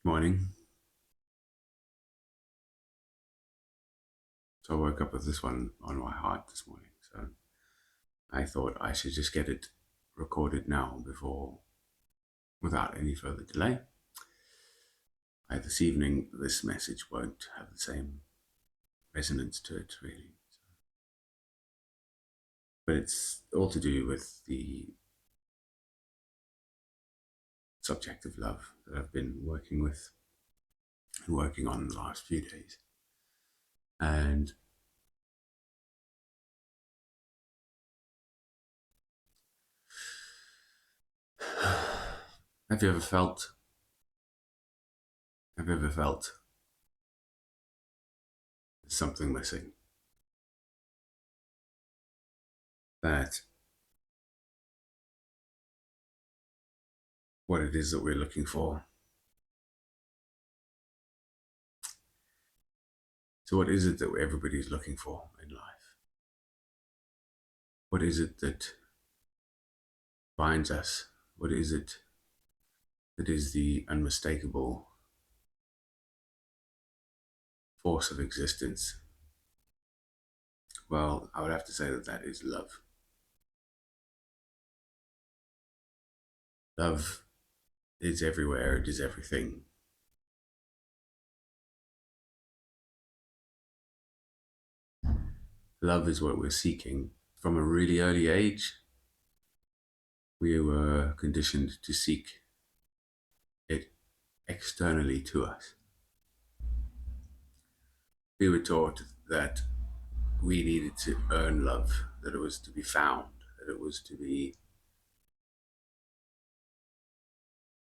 Morning. So I woke up with this one on my heart this morning. So I thought I should just get it recorded now without any further delay. This evening, this message won't have the same resonance to it, really. But it's all to do with the subject of love that I've been working with and working on the last few days. And have you ever felt something missing? That what it is that we're looking for. So what is it that everybody's looking for in life? What is it that binds us? What is it that is the unmistakable force of existence? Well, I would have to say that is love. Love is everywhere, it is everything. Love is what we're seeking. From a really early age, we were conditioned to seek it externally to us. We were taught that we needed to earn love, that it was to be found, that it was to be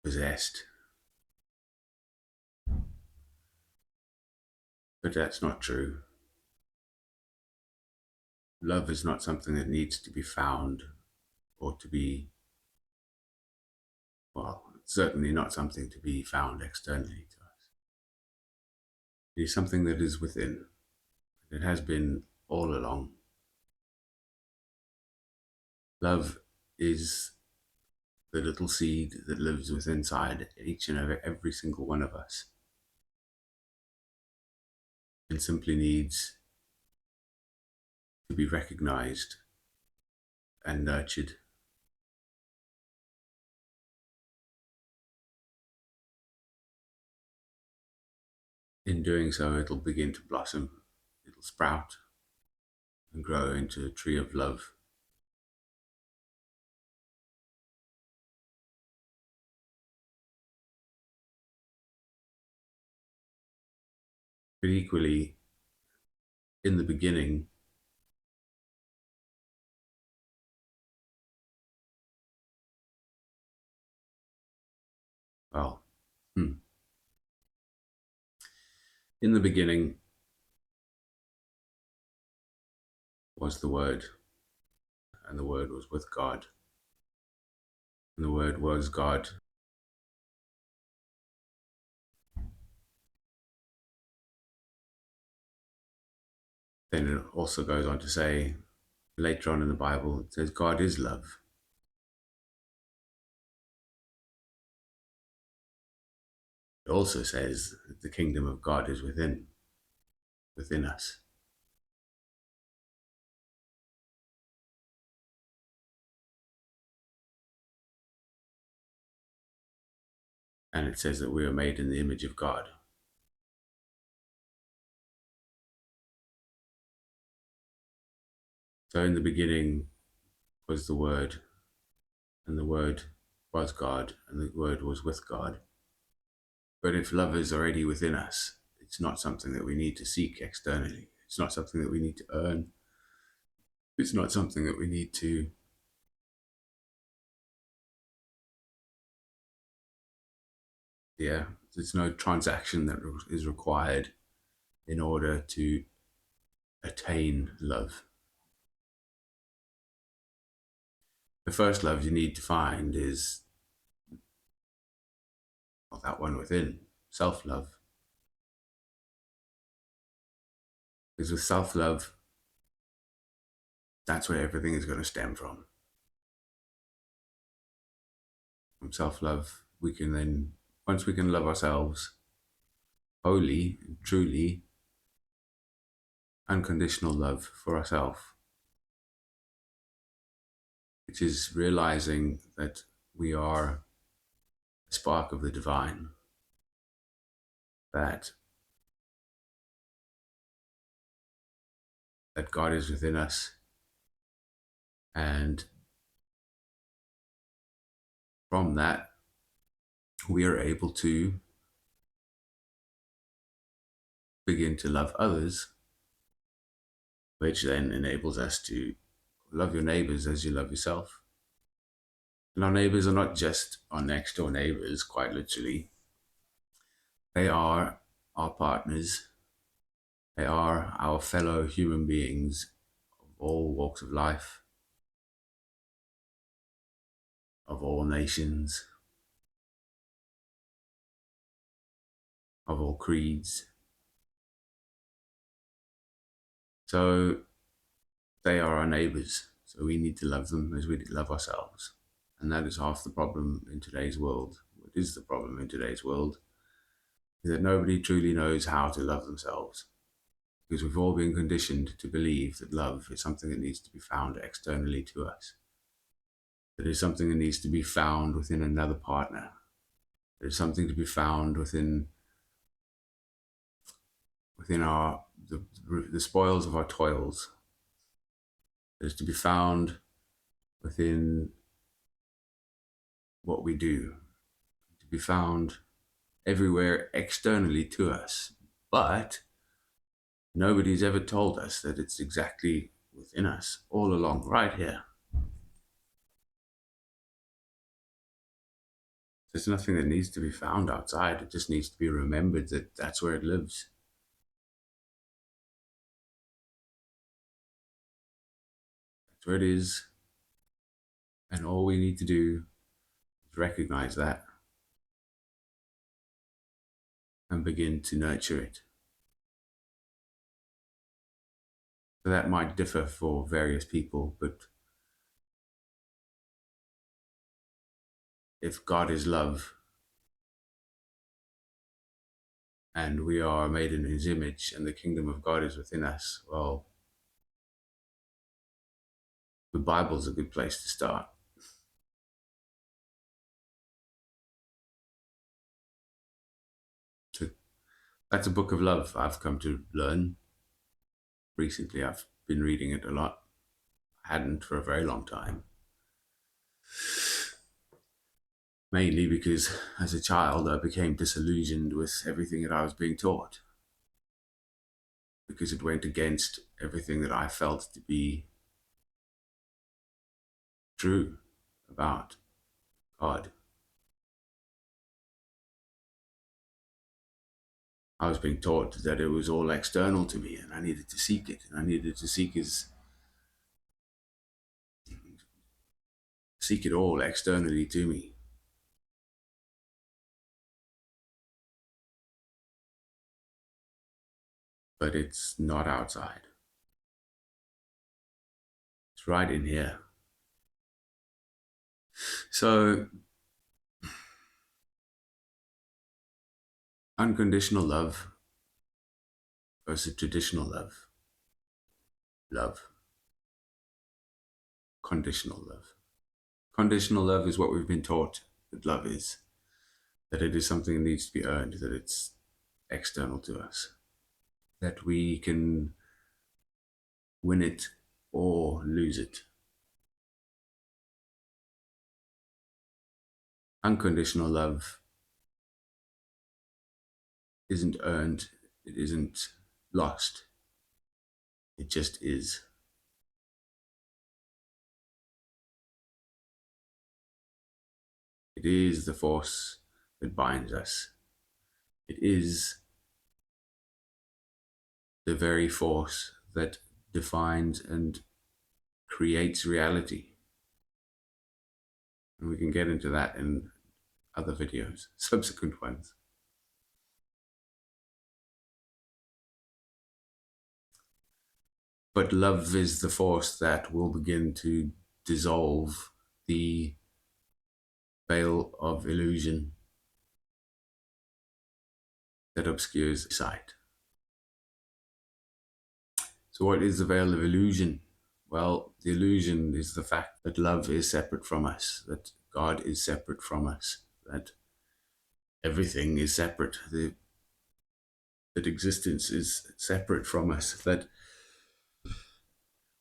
possessed. But that's not true. Love is not something that needs to be found or to be, well, certainly not something to be found externally to us. It is something that is within. It has been all along. Love is the little seed that lives within inside each and every single one of us, and simply needs to be recognized and nurtured. In doing so, it'll begin to blossom, it'll sprout and grow into a tree of love. But equally, in the beginning, well, in the beginning was the Word, and the Word was with God, and the Word was God. Then it also goes on to say, later on in the Bible, it says God is love. It also says that the kingdom of God is within us. And it says that we are made in the image of God. So in the beginning was the Word, and the Word was God, and the Word was with God. But if love is already within us, it's not something that we need to seek externally. It's not something that we need to earn. It's not something that we need to there's no transaction that is required in order to attain love. The first love you need to find is, well, that one within, self-love. Because with self-love, that's where everything is going to stem from. From self-love, we can then once we can love ourselves wholly, truly, unconditional love for ourselves, which is realizing that we are a spark of the divine, that God is within us, and from that we are able to begin to love others, which then enables us to love your neighbors as you love yourself. And our neighbors are not just our next door neighbors, quite literally. They are our partners. They are our fellow human beings of all walks of life, of all nations, of all creeds. So they are our neighbors. So we need to love them as we love ourselves. And that is half the problem in today's world. What is the problem in today's world is that nobody truly knows how to love themselves, because we've all been conditioned to believe that love is something that needs to be found externally to us. That is something that needs to be found within another partner. There's something to be found within our the spoils of our toils. There's to be found within what we do, to be found everywhere externally to us. But nobody's ever told us that it's exactly within us, all along, right here. There's nothing that needs to be found outside. It just needs to be remembered that that's where it lives. That's where it is. And all we need to do is recognize that and begin to nurture it. So that might differ for various people, but if God is love and we are made in his image and the kingdom of God is within us, well, the Bible's a good place to start. So that's a book of love, I've come to learn. Recently, I've been reading it a lot. I hadn't for a very long time. Mainly because as a child, I became disillusioned with everything that I was being taught, because it went against everything that I felt to be true about God. I was being taught that it was all external to me and I needed to seek it, and I needed to seek it all externally to me. But it's not outside. It's right in here. So unconditional love versus traditional love. Love. Conditional love. Conditional love is what we've been taught that love is. That it is something that needs to be earned, that it's external to us. That we can win it or lose it. Unconditional love isn't earned, it isn't lost. It just is. It is the force that binds us. It is the very force that defines and creates reality. And we can get into that in other videos, subsequent ones. But love is the force that will begin to dissolve the veil of illusion that obscures sight. So what is the veil of illusion? Well, the illusion is the fact that love is separate from us, that God is separate from us, that everything is separate, that existence is separate from us, that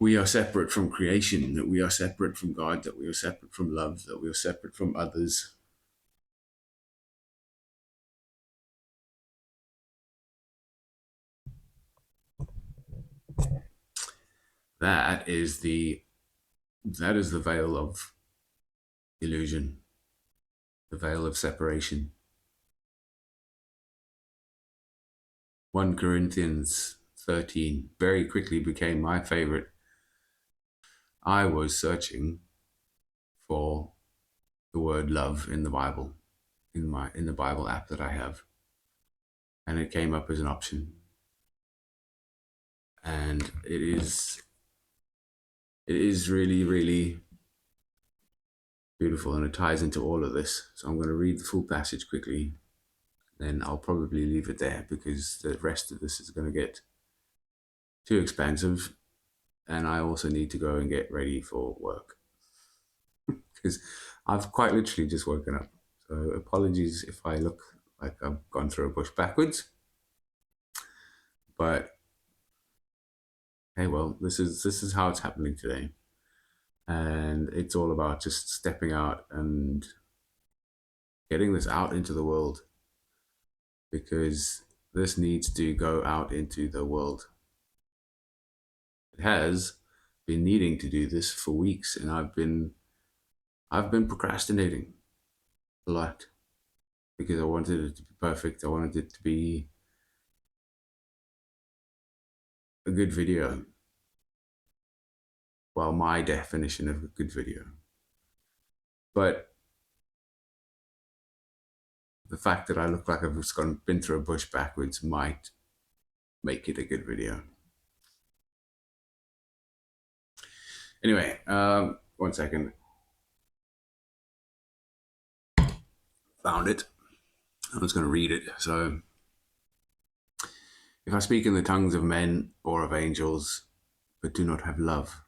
we are separate from creation, that we are separate from God, that we are separate from love, that we are separate from others. That is the veil of illusion, the veil of separation. 1 Corinthians 13 very quickly became my favorite. I was searching for the word love in the Bible, in the Bible app that I have, and it came up as an option. And it is really, really beautiful, and it ties into all of this. So I'm going to read the full passage quickly, then I'll probably leave it there because the rest of this is going to get too expansive, and I also need to go and get ready for work because I've quite literally just woken up. So apologies if I look like I've gone through a bush backwards, but hey, well, this is how it's happening today, and it's all about just stepping out and getting this out into the world, because this needs to go out into the world. It has been needing to do this for weeks, and I've been procrastinating a lot because I wanted it to be perfect. I wanted it to be a good video. Well, my definition of a good video. But the fact that I look like I've just been through a bush backwards might make it a good video. Anyway, 1 second. Found it. I was going to read it. So, if I speak in the tongues of men or of angels, but do not have love,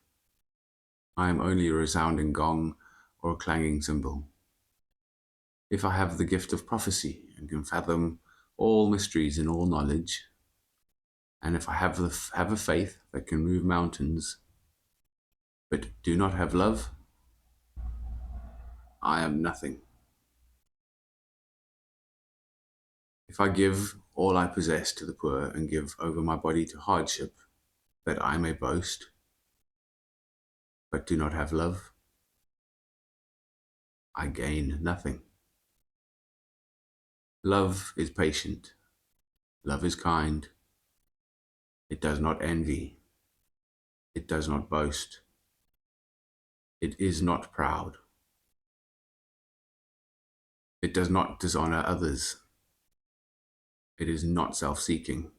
I am only a resounding gong or a clanging cymbal. If I have the gift of prophecy and can fathom all mysteries and all knowledge, and if I have a faith that can move mountains, but do not have love, I am nothing. If I give all I possess to the poor and give over my body to hardship, that I may boast, but do not have love, I gain nothing. Love is patient. Love is kind. It does not envy. It does not boast. It is not proud. It does not dishonor others. It is not self-seeking.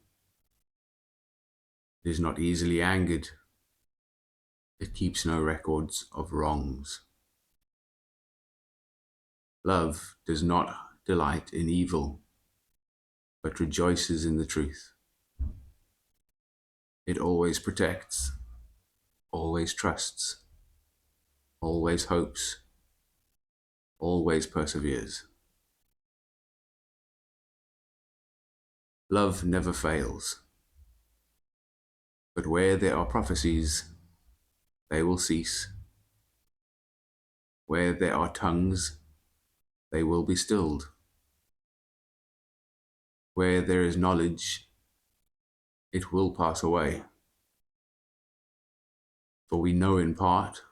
It is not easily angered. It keeps no records of wrongs. Love does not delight in evil, but rejoices in the truth. It always protects, always trusts, always hopes, always perseveres. Love never fails, but where there are prophecies, they will cease. Where there are tongues, they will be stilled. Where there is knowledge, it will pass away. For we know in part,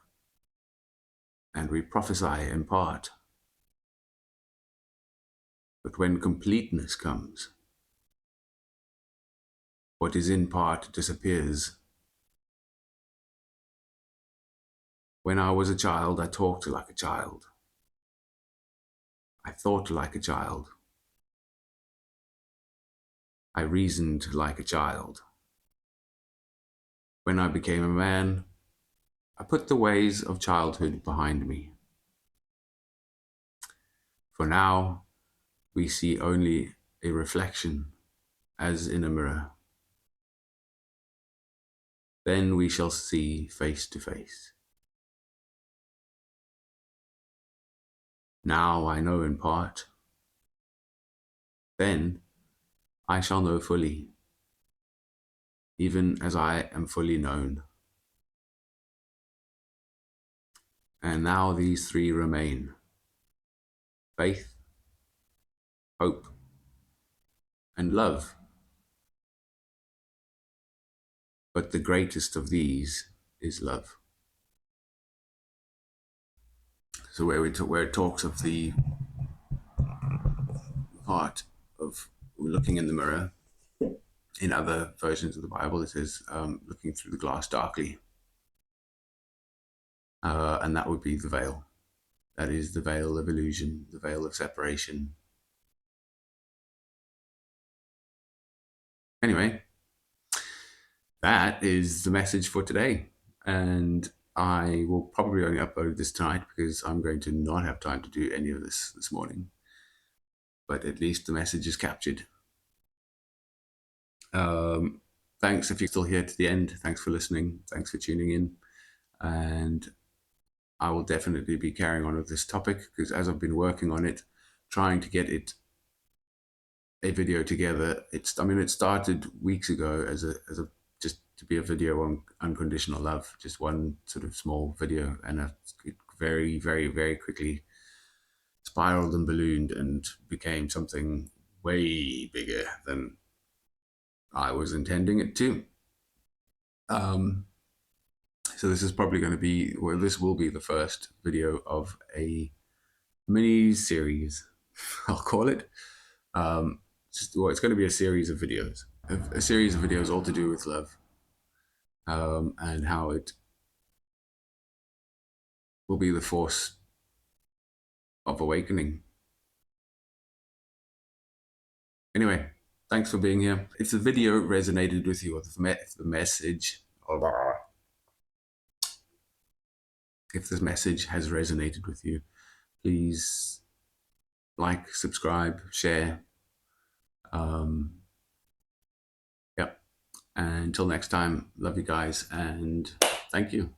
and we prophesy in part. But when completeness comes, what is in part disappears. When I was a child, I talked like a child. I thought like a child. I reasoned like a child. When I became a man, I put the ways of childhood behind me. For now, we see only a reflection as in a mirror. Then we shall see face to face. Now I know in part. Then I shall know fully, even as I am fully known. And now these three remain: faith, hope, and love. But the greatest of these is love. So where it talks of the part of looking in the mirror, in other versions of the Bible it says looking through the glass darkly, and that would be the veil. That is the veil of illusion, the veil of separation. Anyway, that is the message for today, and I will probably only upload this tonight because I'm going to not have time to do any of this morning, but at least the message is captured. Thanks if you're still here to the end. Thanks for listening. Thanks for tuning in. And I will definitely be carrying on with this topic because as I've been working on it, trying to get a video together, it started weeks ago as a just to be a video on unconditional love, just one sort of small video, and it very, very, very quickly spiraled and ballooned and became something way bigger than I was intending it to. So this is probably going to be, well, this will be the first video of a mini series, I'll call it. It's going to be a series of videos, all to do with love, and how it will be the force of awakening. Anyway, thanks for being here. If the video resonated with you, or if the message, if this message has resonated with you, please like, subscribe, share. Yep. And until next time, love you guys and thank you.